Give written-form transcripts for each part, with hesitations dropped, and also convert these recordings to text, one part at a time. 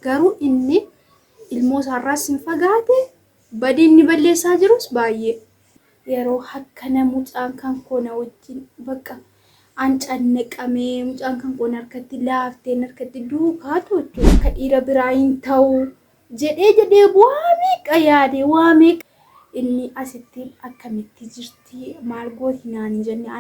garuu inni ilmoo isaarraa sin fagaate badii inni balleessaa jirus baay'ee yeroo akkana mucaan kan koona wajjin bakka ancanneqamee mucaan kan koona harkatti laafteen harkatti duukaatu akka dhiira biraa hin ta'u jedhee waa meeqa yaade waa meeqa inni asitti akkamitti jirti maal gooti naan jenne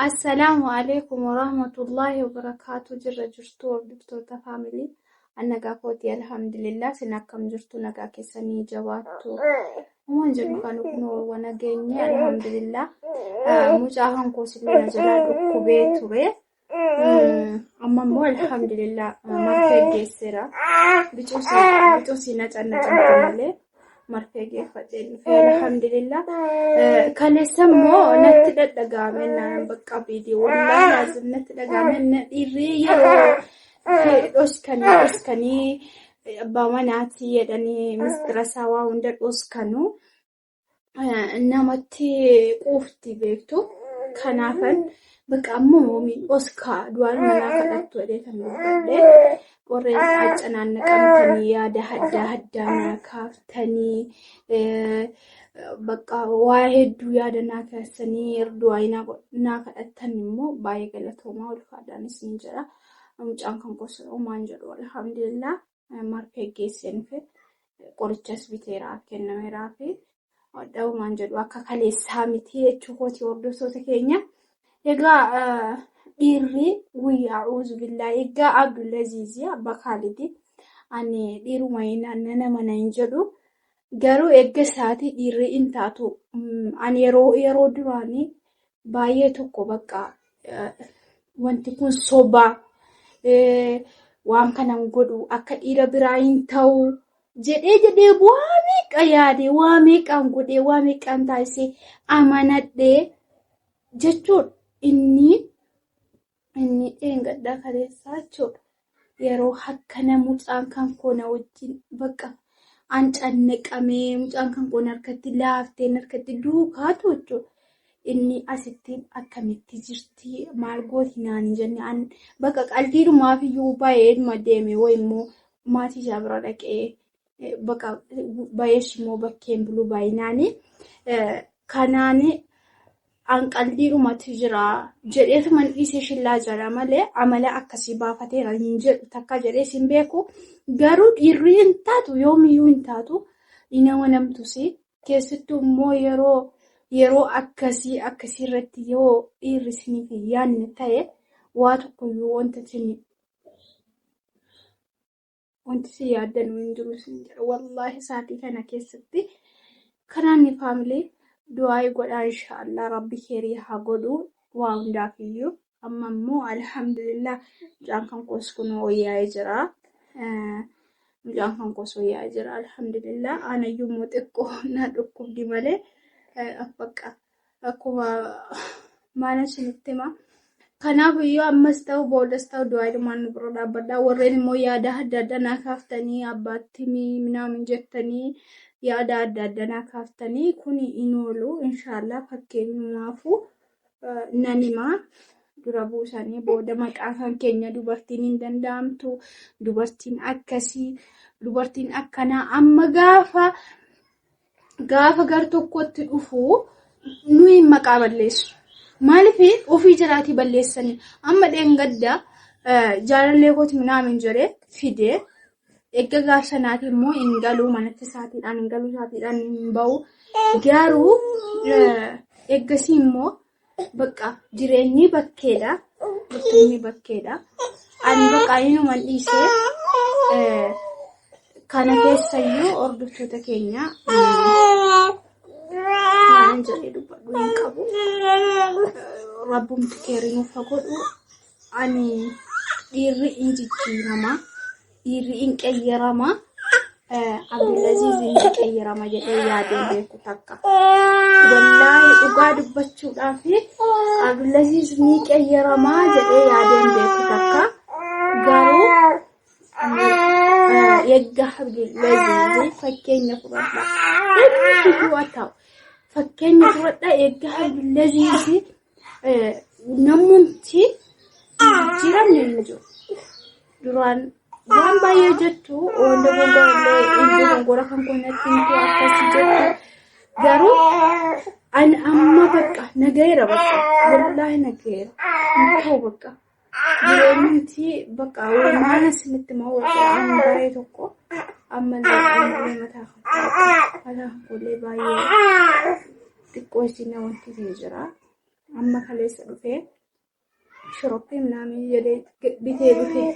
السلام عليكم ورحمة الله وبركاته. جرتو وردفتو فاميلي أنا قاقوتي الحمد لله سنكم جرتو نقا كسني جواتو ومن جلو كانوا كنو ونقيني الحمد لله مجاهم كوسلو نجلا كوبيتو أما مو الحمد لله ما في جسرة بتوسي نجنا جنبالي مرفقي فتين الحمد لله كان يسمو نتدقامنا بقى فيديو والله لازم نتدقامنا إيري أسكني باماناتي يدني مسترسا وندر أسكنو نمتي قوفتي بيكتو كنافن بقى من أسكا دوار ملاكا أتولي تنبالي warreen acanannaqamtanii yaada haddaa kaaftanii bakka waa hedduu yaada naa kaasanii erdu naa kadhattan immoo baay'ee galatoomaa ulfaadhaanis ni jira. Mucaan kan gosa maan jedhu alhamdulillah marfee geesseen fi qorichas biteeraa kennameeraa fi wadhaa'u maan jedhu akka kaleessaa miti jechuu kooti hordoftoota keenya. Egaa dhiirri guyyaa uzu billahi egaa Abdulaziz abbaa Khalidi ani dhiiruma nama nan jedhu garuu eega isaati dhiirri intaatu ani yeroo duraanii baay'ee tokko bakka wanti kun soba waan kanan godhu akka dhiira biraa hin ta'u jedhee waa meeqa yaade waa meeqaan godhee waa meeqaan taasisee amanadhee jechuudha inni gaddaa kaleessaa jechuudha. Yeroo akkana mucaan kan koona wajjin bakka ancanneqamee mucaan kan koona harkatti laafteen harkatti duukaatu jechuudha. Inni asitti akkamitti jirti maal gooti naan jenne bakka qalbiidhumaaf iyyuu baay'ee deeme immoo maatii isaa bira dhaqee bakka baay'ees immoo bakkeen bulu baay'inaani kanaani qalbiidhumatti jira jedheetuma dhiisee shillaa jira malee amala akkasii baafateera hin jedhu takka jedhee sin beeku garuu dhiirri hin taatu yoomiyyuu hin taatu nama namtusi keessattuu immoo yeroo akkasii irratti yoo dhiirri siniif yaanne ta'e waa tokkoyyuu wanti si yaaddanuu hin jiru sin jedha wallaahi isaatii kana keessatti kanaanni faamilii du'aa godhaa inshallah rabbi khairii haa godhu waa hundaafiyyuu amma immoo alhamdulillah mucaan kan koos kun wayyaa'ee jira alhamdulillah anayyuu immoo xiqqoo na dhukkubdi malee bakka akkuma maana isinitti hima kanaaf iyyuu ammas ta'u boodas ta'u du'aa ilmaan nu bira dhaabbadhaa warreen immoo yaada adda naa kaaftanii abbaatti minaamin jettanii yaada adda naa kaaftanii kun inoolu inshallah fakkeenyumaafu nanima dura buusanii booda maqaa kan keenya dubartiin hin danda'amtu dubartiin akkasii dubartiin akkanaa amma gaafa gar tokkotti dhufu nuyi maqaa balleessu maaliif ofii jiraatii balleessanii amma dheengadda jaalallee kooti minaamin jedhee fidee eegga gaafsanaati immoo ingaluu manatti isaatiidhaan ingaluu isaatiidhaan hin ba'u garuu eeggasii immoo bakka jireenyi bakkeedha ani bakka inuma dhiisee kana keessayyuu hordoftoota keenya waan jedhee dubbadhu hin qabu rabbumti keerinuuf godhu ani dhiirri hin jijjiirama dhiirri hin qeyyarama Abdulaziz hin qeyyarama jedhee yaadeen beeku takka wallaahi dhugaa dubbachuudhaaf Abdulaziz ni qeyyarama jedhee yaadeen beeku takka garuu yegga Abdulaziz fakkeenya fudhadha ta'u fakkeenya fudhadha eeggaa Abdullaziz namoonni jijjiiramne hin jiru. Duraan baay'ee jettu wanda gongora kan kunnatti miti akkasii jettu garuu an amma bakka nagayeera bakka wallahi nagayeera ta'u bakka jireenyuti bakka waan asinitti mawwaqa an baay'ee tokko amma illee mataa kollee baay'ee xiqqoo isin wanti jira amma kaleessa dhufee shoroppii minaamin jedhee bitee dhufee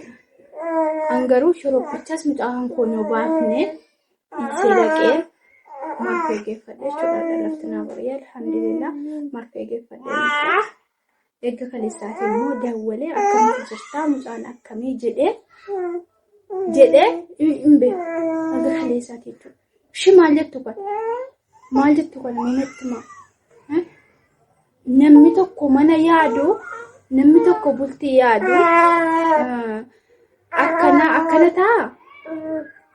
angaruu shoroppichas mucaan koonoo baafne seedaqee marfee geeffadhe jechuudha lafti naa baree alhamdulillah marfee geeffadhe eegga kaleessaati immoo dawwalee akkamitti jirtaa mucaan akkamii jedhee hin beeku eegga kaleessaati jechuudha. Shi maal jettu kan namatti maa namni tokko mana yaadu namni tokko bultii yaadu akkana ta'a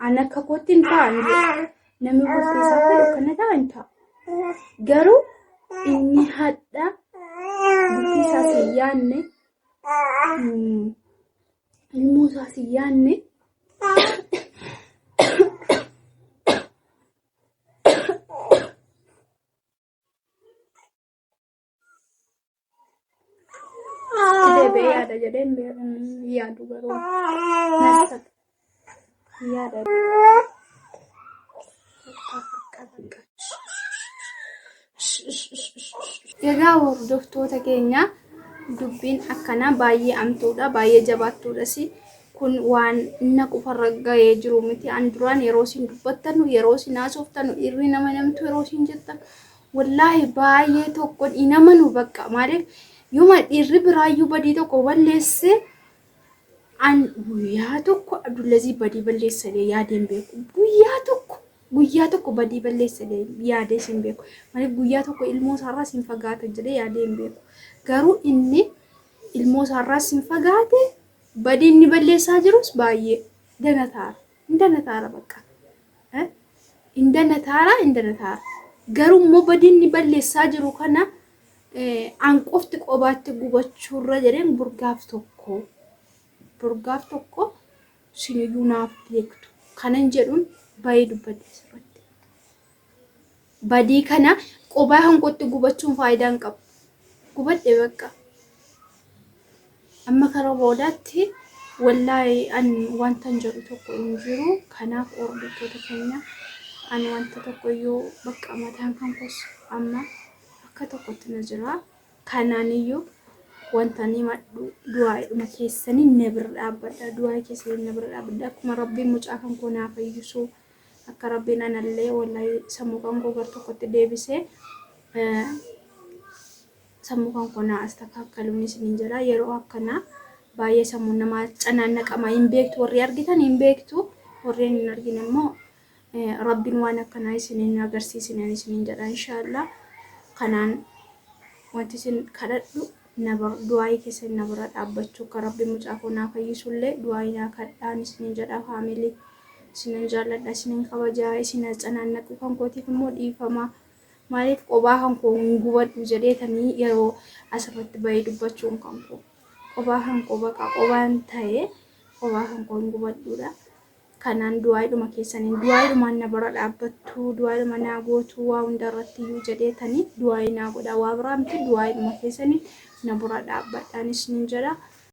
an akka kootti hin ta'an namni bultii isaa fedhu akkana ta'a hin ta'a garuu inni hadha bultii isaa si yaanne ilmoo isaa si yaanne ada jadi ya juga nasat ya ada egaa hordoftoota keenya dubbiin akkana baay'ee amtuudha baay'ee jabaattuudha si kun waan inni qofarra ga'ee jiru miti an duraan yeroo isin dubbattanu yeroo isin haasoftanu irri nama namtu yeroo isin jettan wallahi baay'ee tokko inamanu bakka maaliif yuma irri biraayyuu badii tokko balleesse an guyyaa tokko Abdullaziz badii balleessee yaadeen beeku guyyaa tokko badii balleessee yaadee sin beeku maaliif guyyaa tokko ilmoo isaarraa sin fagaata jedhee yaadeen beeku garuu inni ilmoo isaarraa sin fagaate badii inni balleessaa jirus baay'ee danataara bakka indanataara garuu immoo badii inni balleessaa jiru kana an qofti qobaatti gubachuurra jedheen burgaaf tokko siniyyuu naaf beektu kanan jedhuun baay'ee dubbadde sirratti badii kana qobaa hanqotti gubachuun faayidaan qabu gubadhe bakka amma karaa boodaatti wallahi an wanta jedhu tokko hin jiru kanaaf hordoftoota keenya an wanta tokko yoo bakka mataan kan kos amma akka tokkotti na jira kanaaniyyuu wanta ni maddu du'aadhuma keessanii nabir dhaabbadha du'aa keessanii nabir dhaabbadha akkuma rabbiin mucaa kan koo naaf fayyisu akka rabbiin anallee wallahi sammuu kan koo gar tokkotti deebisee sammuu kan koo naa astakakkaluun isiniin jira yeroo akkanaa baay'ee sammuu namaa canaannaqama hin beektu warri argitan hin beektu warreen hin argine immoo rabbiin waan akkanaa isiniin agarsiisinen isiniin jedha inshaallah kanaan wanti isin kadhadhu nabar du'aa keessan nabara dhaabbachuu ka rabbi mucaa koo naa fayyisullee du'aa naa kadhaan isiniin jedha faamilii isiniin jaalladha isiniin kabajaa isin canaannaqu kan kootiif immoo dhiifama maaliif qobaa kan koo hin gubadhu jedheetanii yeroo asirratti bahee dubbachuun kan koo qobaa kan koo baqa qobaan ta'ee qobaa kan koo hin gubadhuudha kanaan du'aadhuma keessaniin du'aadhumaan nabara dhaabbattu du'aadhuma naa gootu waa hundarratti iyyuu jedheetanii du'aa naa godha waa biraamti du'aadhuma keessaniin nabara dhaabbadhaanis nin jedha